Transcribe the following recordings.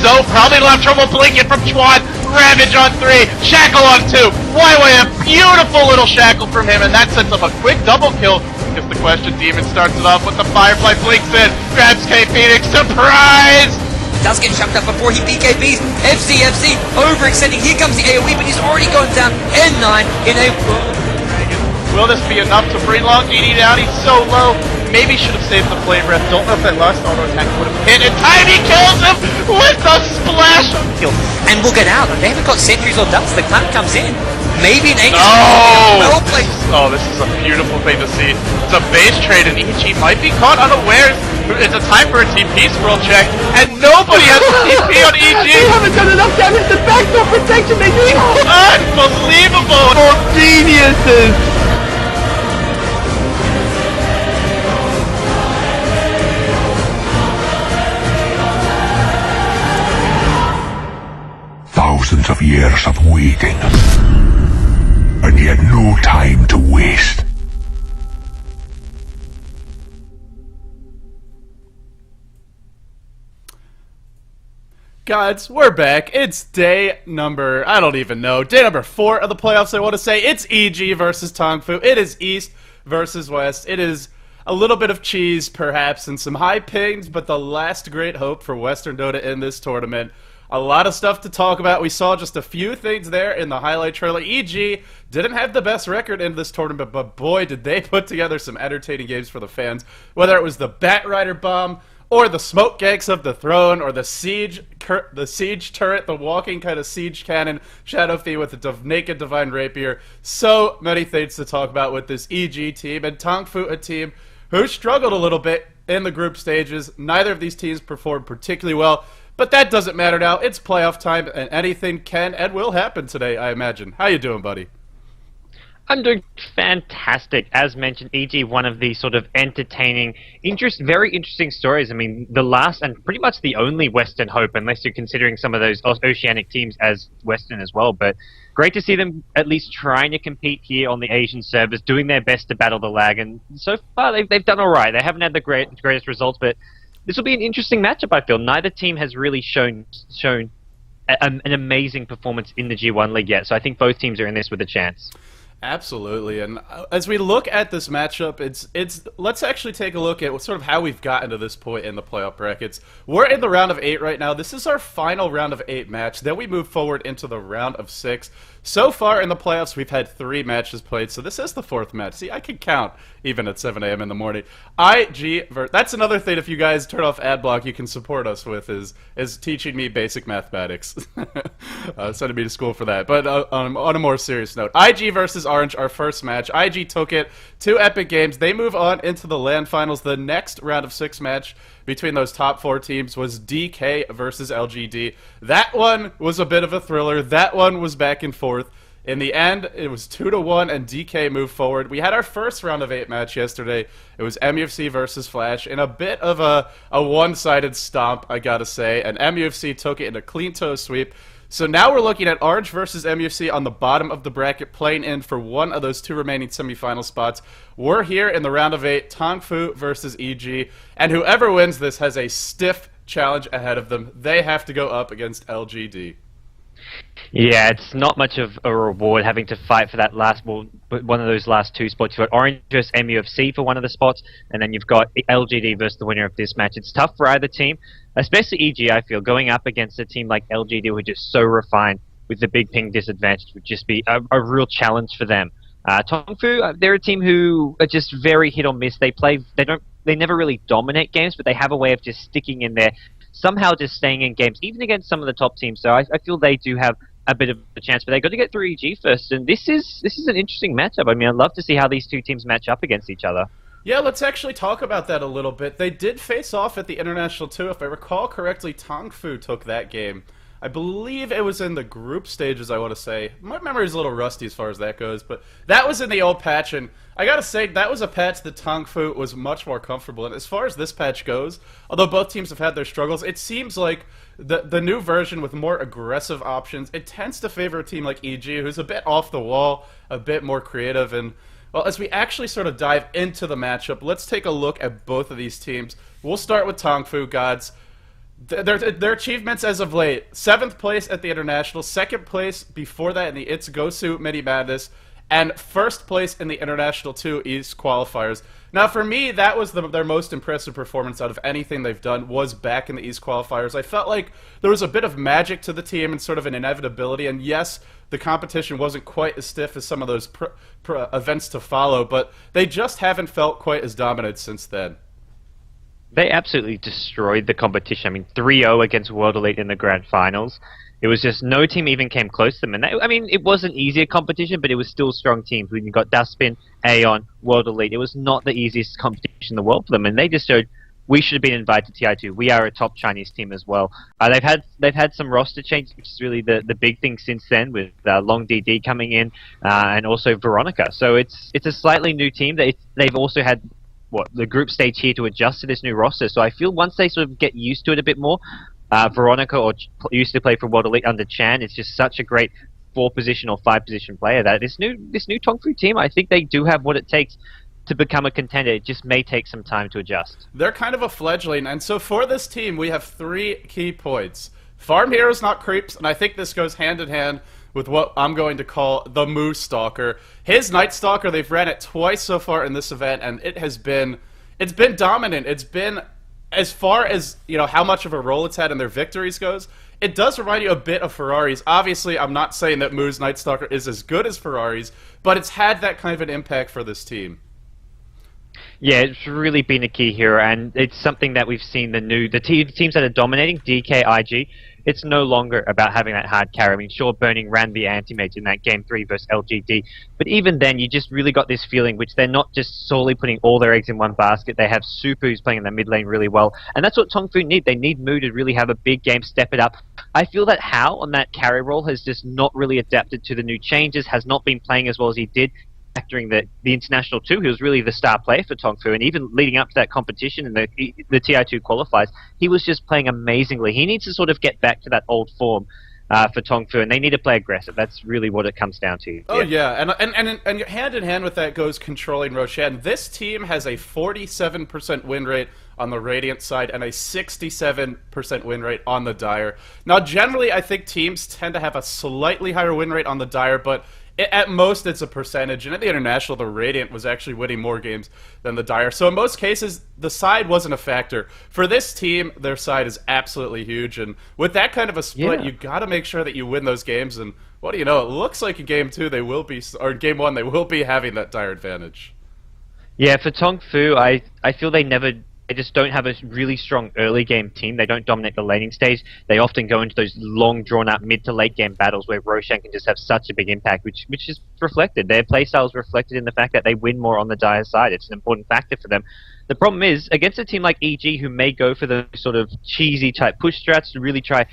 So probably will have trouble blinking from Chuan. Ravage on 3, Shackle on 2. Waiwei, a beautiful little Shackle from him, and that sets up a quick double kill. Because the question, Demon starts it off with the Firefly blinks in, grabs K Phoenix, surprise! Does get chucked up before he BKBs. FC overextending. Here comes the AoE, but he's already gone down N9 in a... Will this be enough to bring Long GD down? He's so low. Maybe should have saved the Flame Breath. Don't know if that last auto attack would have hit. And Tiny kills him with the splash of kill. And we'll get out. They haven't got sentries or dust. The clamp comes in. Maybe an Aegis. Oh! Well played. Oh, this is a beautiful thing to see. It's a base trade, and EG might be caught unawares. It's a time for a TP scroll check, and nobody has a TP on EG. They haven't done enough damage to backdoor protection. They need Unbelievable! more geniuses. Thousands of years of waiting, and yet no time to waste. GoDz, we're back. It's day number, I don't even know, day number 4 of the playoffs, I want to say. It's EG versus Tongfu. It is East versus West. It is a little bit of cheese, perhaps, and some high pings, but the last great hope for Western Dota in this tournament. A lot of stuff to talk about. We saw just a few things there in the highlight trailer. EG didn't have the best record in this tournament, but boy, did they put together some entertaining games for the fans. Whether it was the Batrider bomb, or the smoke ganks of the throne, or the siege turret, the walking kind of siege cannon, Shadowfee with the naked divine rapier. So many things to talk about with this EG team, and Tongfu, a team who struggled a little bit in the group stages. Neither of these teams performed particularly well, but that doesn't matter now. It's playoff time, and anything can and will happen today, I imagine. How you doing, buddy? I'm doing fantastic. As mentioned, EG, one of the sort of entertaining, very interesting stories. I mean, the last and pretty much the only Western hope, unless you're considering some of those oceanic teams as Western as well. But great to see them at least trying to compete here on the Asian servers, doing their best to battle the lag. And so far, they've done all right. They haven't had the greatest results, but this will be an interesting matchup, I feel. Neither team has really shown an amazing performance in the G1 League yet. So I think both teams are in this with a chance. Absolutely, and as we look at this matchup, let's actually take a look at sort of how we've gotten to this point in the playoff brackets. We're in the round of 8 right now. This is our final round of 8 match. Then we move forward into the round of 6. So far in the playoffs, we've had 3 matches played, so this is the 4th match. See, I can count even at 7 a.m. in the morning. That's another thing, if you guys turn off ad block, you can support us with, is teaching me basic mathematics. Sending me to school for that. But on a more serious note, IG versus Orange, our first match. IG took it to Epic Games. They move on into the LAN finals. The next round of 6 match between those top 4 teams was DK versus LGD. That one was a bit of a thriller. That one was back and forth. In the end, it was 2-1, and DK moved forward. We had our first round of 8 match yesterday. It was MUFC versus Flash in a bit of a one-sided stomp, I gotta say, and MUFC took it in a clean toe sweep. So now we're looking at Orange versus MUFC on the bottom of the bracket, playing in for one of those 2 remaining semifinal spots. We're here in the round of 8, Tongfu versus EG, and whoever wins this has a stiff challenge ahead of them. They have to go up against LGD. Yeah, it's not much of a reward having to fight for that one of those last 2 spots. You've got Orange versus MUFC for one of the spots, and then you've got LGD versus the winner of this match. It's tough for either team, especially EG, I feel. Going up against a team like LGD, who are just so refined with the big ping disadvantage, would just be a real challenge for them. Tongfu, they're a team who are just very hit or miss. They never really dominate games, but they have a way of just sticking in there, somehow just staying in games, even against some of the top teams. So I feel they do have a bit of a chance, but they got to get through EG first, and this is an interesting matchup. I mean, I'd love to see how these 2 teams match up against each other. Yeah, let's actually talk about that a little bit. They did face off at the International 2. If I recall correctly, Tongfu took that game. I believe it was in the group stages, I want to say. My memory's a little rusty as far as that goes, but that was in the old patch, and I gotta say, that was a patch that Tongfu was much more comfortable in. As far as this patch goes, although both teams have had their struggles, it seems like the new version with more aggressive options, it tends to favor a team like EG, who's a bit off the wall, a bit more creative, and well, as we actually sort of dive into the matchup, let's take a look at both of these teams. We'll start with Tongfu, GoDz. Their achievements as of late: 7th place at the International, 2nd place before that in the It's Gosu Mini Madness, and 1st place in the International 2 East qualifiers. Now, for me, that was their most impressive performance out of anything they've done, was back in the East qualifiers. I felt like there was a bit of magic to the team and sort of an inevitability, and yes, the competition wasn't quite as stiff as some of those events to follow, but they just haven't felt quite as dominant since then. They absolutely destroyed the competition. I mean, 3-0 against World Elite in the Grand Finals. It was just no team even came close to them. And I mean, it was an easier competition, but it was still strong teams. When you got Dustbin, Aeon, World Elite, it was not the easiest competition in the world for them. And they just showed we should have been invited to TI2. We are a top Chinese team as well. They've had some roster changes, which is really the big thing since then, with Long DD coming in and also Veronica. So it's a slightly new team. They've also had the group stage here to adjust to this new roster. So I feel once they sort of get used to it a bit more, Veronica used to play for World Elite under Chan. It's just such a great 4-position or 5-position player that this new Tongfu team, I think they do have what it takes to become a contender. It just may take some time to adjust. They're kind of a fledgling, and so for this team, we have 3 key points. Farm heroes, not creeps, and I think this goes hand in hand with what I'm going to call the Moose Stalker. His Night Stalker, they've ran it twice so far in this event, and it's been dominant. It's been, as far as, you know, how much of a role it's had in their victories goes, it does remind you a bit of Ferrari's. Obviously, I'm not saying that Moo's Night Stalker is as good as Ferrari's, but it's had that kind of an impact for this team. Yeah, it's really been a key hero, and it's something that we've seen the teams that are dominating, DK, IG, it's no longer about having that hard carry. I mean, sure, Burning ran the anti-mage in that Game 3 versus LGD, but even then, you just really got this feeling, which they're not just solely putting all their eggs in one basket. They have Super, who's playing in the mid lane really well, and that's what Tongfu need. They need Moo to really have a big game, step it up. I feel that Hao on that carry role has just not really adapted to the new changes, has not been playing as well as he did during the International 2. He was really the star player for Tongfu, and even leading up to that competition in the TI2 qualifiers, he was just playing amazingly. He needs to sort of get back to that old form for Tongfu, and they need to play aggressive. That's really what it comes down to. Oh yeah, and hand in hand with that goes controlling Roshan. This team has a 47% win rate on the Radiant side and a 67% win rate on the Dire. Now, generally, I think teams tend to have a slightly higher win rate on the Dire, but at most, it's a percentage, and at the International, the Radiant was actually winning more games than the Dire. So in most cases, the side wasn't a factor. For this team, their side is absolutely huge, and with that kind of a split, you got to make sure that you win those games, and what do you know, it looks like in Game 2 they will be, or in Game 1 they will be having that Dire advantage. Yeah, for Tongfu, I feel they just don't have a really strong early game team. They don't dominate the laning stage. They often go into those long, drawn-out mid to late game battles where Roshan can just have such a big impact, which is reflected. Their playstyle is reflected in the fact that they win more on the Dire side. It's an important factor for them. The problem is, against a team like EG, who may go for the sort of cheesy type push strats to really try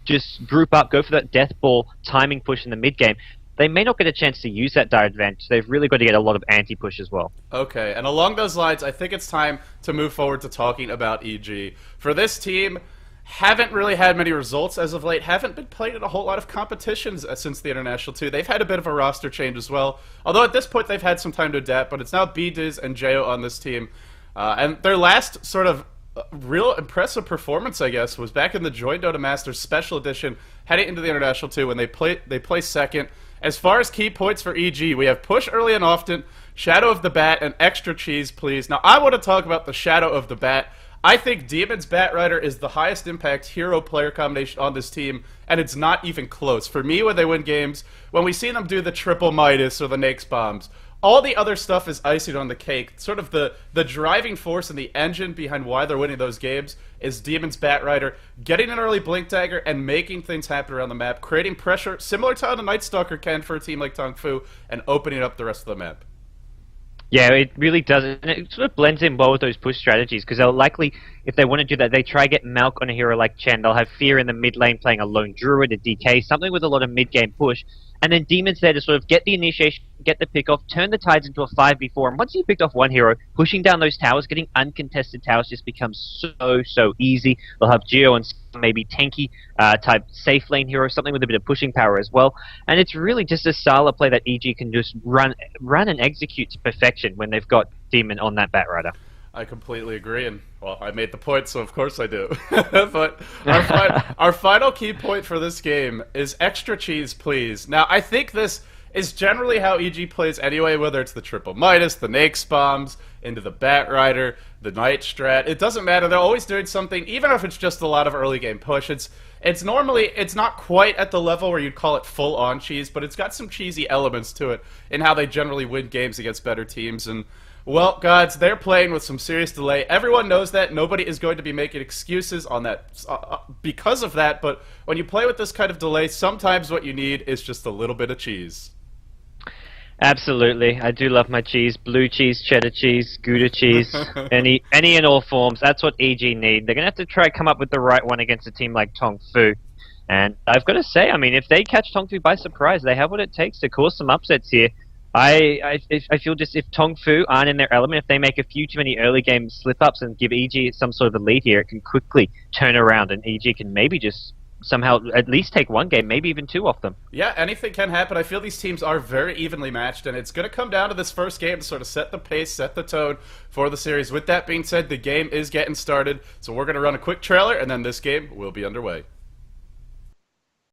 just group up, go for that death ball timing push in the mid game, they may not get a chance to use that Dire advantage. They've really got to get a lot of anti-push as well. Okay, and along those lines, I think it's time to move forward to talking about EG. For this team, haven't really had many results as of late, haven't been played in a whole lot of competitions since the International 2. They've had a bit of a roster change as well, although at this point they've had some time to adapt, but it's now GoDz and Jo on this team. And their last sort of real impressive performance, I guess, was back in the Joint Dota Masters Special Edition, heading into the International 2 when they placed second. As far as key points for EG, we have Push Early and Often, Shadow of the Bat, and Extra Cheese, Please. Now, I want to talk about the Shadow of the Bat. I think Demon's Batrider is the highest impact hero-player combination on this team, and it's not even close. For me, when they win games, when we see them do the Triple Midas or the Nakes Bombs, all the other stuff is icing on the cake. Sort of the driving force and the engine behind why they're winning those games is Demon's Batrider getting an early Blink Dagger and making things happen around the map, creating pressure similar to how the Night Stalker can for a team like Tongfu, and opening up the rest of the map. Yeah, it really does, and it sort of blends in well with those push strategies, because they'll likely, if they want to do that, they try to get Malk on a hero like Chen. They'll have Fear in the mid lane playing a lone Druid, a DK, something with a lot of mid-game push, and then Demon's there to sort of get the initiation, get the pick off, turn the tides into a 5v4, and once you've picked off one hero, pushing down those towers, getting uncontested towers just becomes so easy. They'll have Geo and maybe tanky type safe lane hero, something with a bit of pushing power as well, and it's really just a style of play that EG can just run and execute to perfection when they've got Demon on that Batrider. I completely agree, and, well, I made the point, so of course I do. But our final key point for this game is extra cheese, please. Now, I think this is generally how EG plays anyway, whether it's the triple Midas, the Nakes bombs, into the Bat Rider, the Night Strat. It doesn't matter. They're always doing something, even if it's just a lot of early game push. It's normally, it's not quite at the level where you'd call it full-on cheese, but it's got some cheesy elements to it in how they generally win games against better teams. And, well, GoDz, they're playing with some serious delay. Everyone knows that. Nobody is going to be making excuses on that because of that, but when you play with this kind of delay, sometimes what you need is just a little bit of cheese. Absolutely, I do love my cheese. Blue cheese, cheddar cheese, Gouda cheese, any and all forms. That's what EG need. They're gonna have to try come up with the right one against a team like Tongfu. And I've got to say, I mean, if they catch Tongfu by surprise, they have what it takes to cause some upsets here. I feel just if Tongfu aren't in their element, if they make a few too many early game slip-ups and give EG some sort of a lead here, it can quickly turn around and EG can maybe just somehow at least take one game, maybe even two off them. Yeah, anything can happen. I feel these teams are very evenly matched, and it's going to come down to this first game to sort of set the pace, set the tone for the series. With that being said, the game is getting started, so we're going to run a quick trailer, and then this game will be underway.